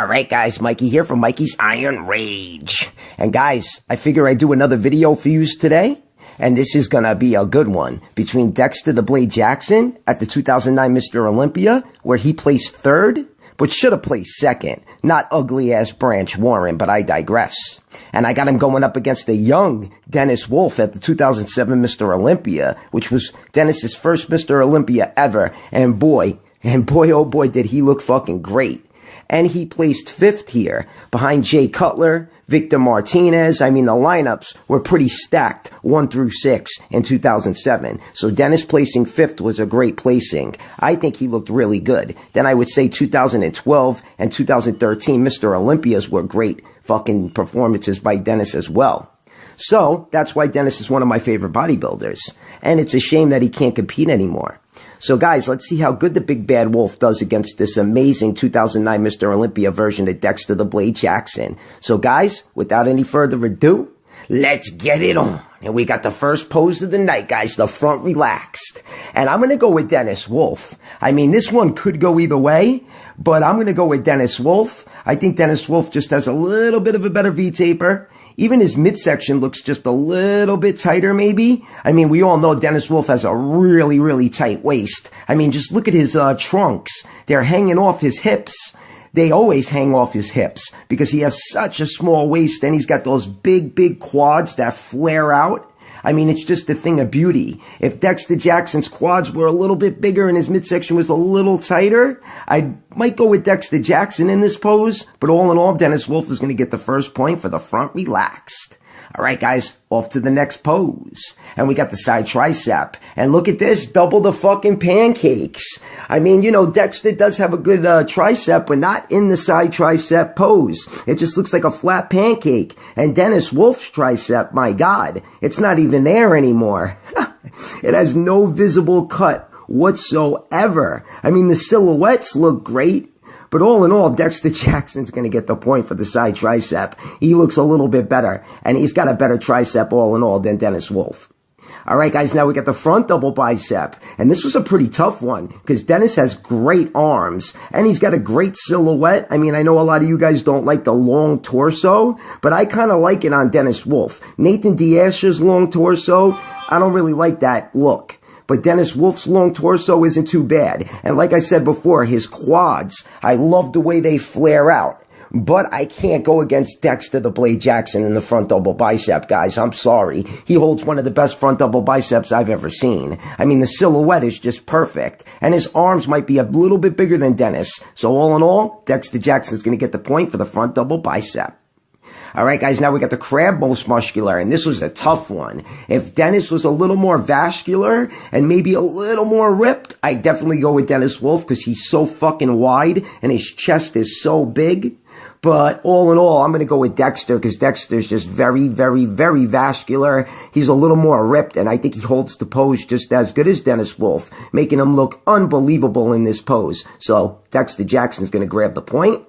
Alright guys, Mikey here from Mikey's Iron Rage. And guys, I figure I'd do another video for you today. And this is gonna be a good one. Between Dexter the Blade Jackson at the 2009 Mr. Olympia, where he placed third, but should have placed second. Not ugly ass Branch Warren, but I digress. And I got him going up against a young Dennis Wolf at the 2007 Mr. Olympia, which was Dennis's first Mr. Olympia ever. And boy, oh boy, did he look fucking great. And he placed fifth here, behind Jay Cutler, Victor Martinez. I mean, the lineups were pretty stacked, 1 through 6 in 2007. So Dennis placing fifth was a great placing. I think he looked really good. Then I would say 2012 and 2013 Mr. Olympias were great fucking performances by Dennis as well. So that's why Dennis is one of my favorite bodybuilders. And it's a shame that he can't compete anymore. So guys, let's see how good the Big Bad Wolf does against this amazing 2009 Mr. Olympia version of Dexter the Blade Jackson. So guys, without any further ado, let's get it on. And we got the first pose of the night, guys, the front relaxed. And I'm going to go with Dennis Wolf. I mean, this one could go either way, but I'm going to go with Dennis Wolf. I think Dennis Wolf just has a little bit of a better V-taper. Even his midsection looks just a little bit tighter, maybe. I mean, we all know Dennis Wolf has a really, really tight waist. I mean, just look at his trunks. They're hanging off his hips. They always hang off his hips because he has such a small waist, and he's got those big, big quads that flare out. I mean, it's just a thing of beauty. If Dexter Jackson's quads were a little bit bigger and his midsection was a little tighter, I might go with Dexter Jackson in this pose. But all in all, Dennis Wolf is going to get the first point for the front relaxed. All right, guys, off to the next pose. And we got the side tricep. And look at this, double the fucking pancakes. I mean, you know, Dexter does have a good tricep, but not in the side tricep pose. It just looks like a flat pancake. And Dennis Wolf's tricep, my God, it's not even there anymore. It has no visible cut whatsoever. I mean, the silhouettes look great. But all in all, Dexter Jackson's going to get the point for the side tricep. He looks a little bit better, and he's got a better tricep all in all than Dennis Wolf. All right, guys, now we got the front double bicep. And this was a pretty tough one because Dennis has great arms, and he's got a great silhouette. I mean, I know a lot of you guys don't like the long torso, but I kind of like it on Dennis Wolf. Nathan Diaz's long torso, I don't really like that look. But Dennis Wolf's long torso isn't too bad. And like I said before, his quads, I love the way they flare out. But I can't go against Dexter the Blade Jackson in the front double bicep, guys. I'm sorry. He holds one of the best front double biceps I've ever seen. I mean, the silhouette is just perfect. And his arms might be a little bit bigger than Dennis. So all in all, Dexter Jackson's going to get the point for the front double bicep. All right, guys, now we got the crab most muscular, and this was a tough one. If Dennis was a little more vascular and maybe a little more ripped, I'd definitely go with Dennis Wolf because he's so fucking wide and his chest is so big. But all in all, I'm going to go with Dexter because Dexter's just very, very, very vascular. He's a little more ripped, and I think he holds the pose just as good as Dennis Wolf, making him look unbelievable in this pose. So Dexter Jackson's going to grab the point.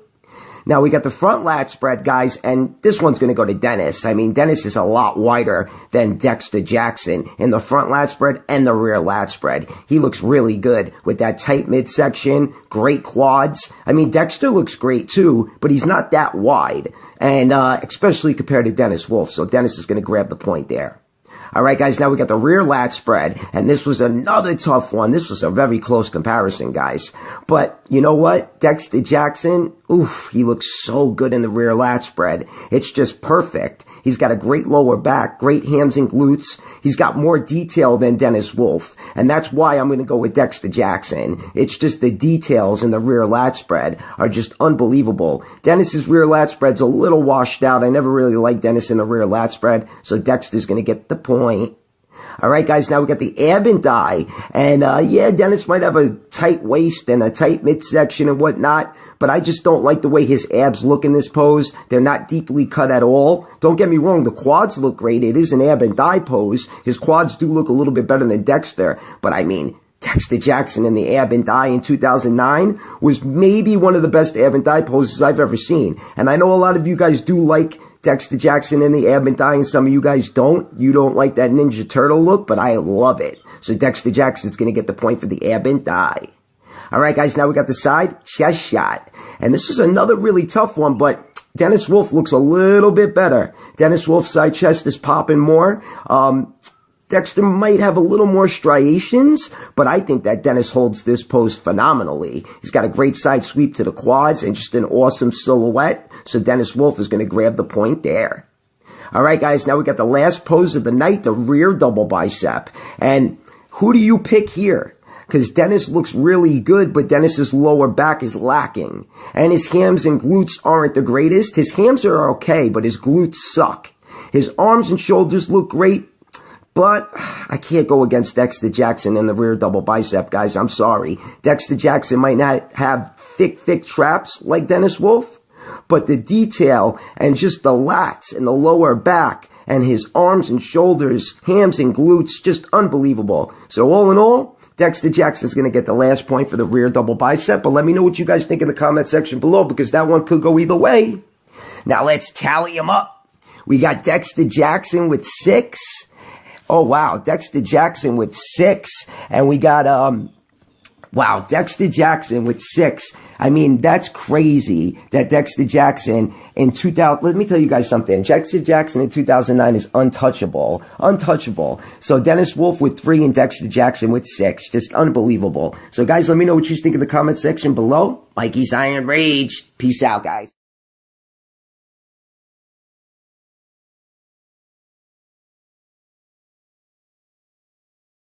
Now, we got the front lat spread, guys, and this one's going to go to Dennis. I mean, Dennis is a lot wider than Dexter Jackson in the front lat spread and the rear lat spread. He looks really good with that tight midsection, great quads. I mean, Dexter looks great too, but he's not that wide, and especially compared to Dennis Wolf. So Dennis is going to grab the point there. All right, guys, now we got the rear lat spread, and this was another tough one. This was a very close comparison, guys. But you know what? Dexter Jackson, oof, he looks so good in the rear lat spread. It's just perfect. He's got a great lower back, great hams and glutes. He's got more detail than Dennis Wolf, and that's why I'm going to go with Dexter Jackson. It's just the details in the rear lat spread are just unbelievable. Dennis's rear lat spread's a little washed out. I never really liked Dennis in the rear lat spread, so Dexter's going to get the point. All right, guys, now we got the ab and thigh. And, yeah, Dennis might have a tight waist and a tight midsection and whatnot, but I just don't like the way his abs look in this pose. They're not deeply cut at all. Don't get me wrong, the quads look great. It is an ab and thigh pose. His quads do look a little bit better than Dexter, but I mean, Dexter Jackson in the ab and thigh in 2009 was maybe one of the best ab and thigh poses I've ever seen. And I know a lot of you guys do like Dexter Jackson in the ab and thigh, and some of you guys don't. You don't like that Ninja Turtle look, but I love it. So Dexter Jackson's going to get the point for the ab and thigh. All right, guys, now we got the side chest shot. And this is another really tough one, but Dennis Wolf looks a little bit better. Dennis Wolf's side chest is popping more. Dexter might have a little more striations, but I think that Dennis holds this pose phenomenally. He's got a great side sweep to the quads and just an awesome silhouette. So Dennis Wolf is going to grab the point there. All right, guys, now we got the last pose of the night, the rear double bicep. And who do you pick here? Because Dennis looks really good, but Dennis's lower back is lacking. And his hams and glutes aren't the greatest. His hams are okay, but his glutes suck. His arms and shoulders look great, but I can't go against Dexter Jackson in the rear double bicep, guys. I'm sorry. Dexter Jackson might not have thick traps like Dennis Wolf, but the detail and just the lats and the lower back and his arms and shoulders, hams and glutes, just unbelievable. So all in all, Dexter Jackson's going to get the last point for the rear double bicep, but let me know what you guys think in the comment section below, because that one could go either way. Now let's tally them up. We got Dexter Jackson with 6. Oh, wow. Dexter Jackson with 6. And we got, wow, Dexter Jackson with 6. I mean, that's crazy that Dexter Jackson in 2000, let me tell you guys something. Dexter Jackson in 2009 is untouchable. Untouchable. So Dennis Wolf with 3 and Dexter Jackson with 6. Just unbelievable. So guys, let me know what you think in the comment section below. Mikey's Iron Rage. Peace out, guys.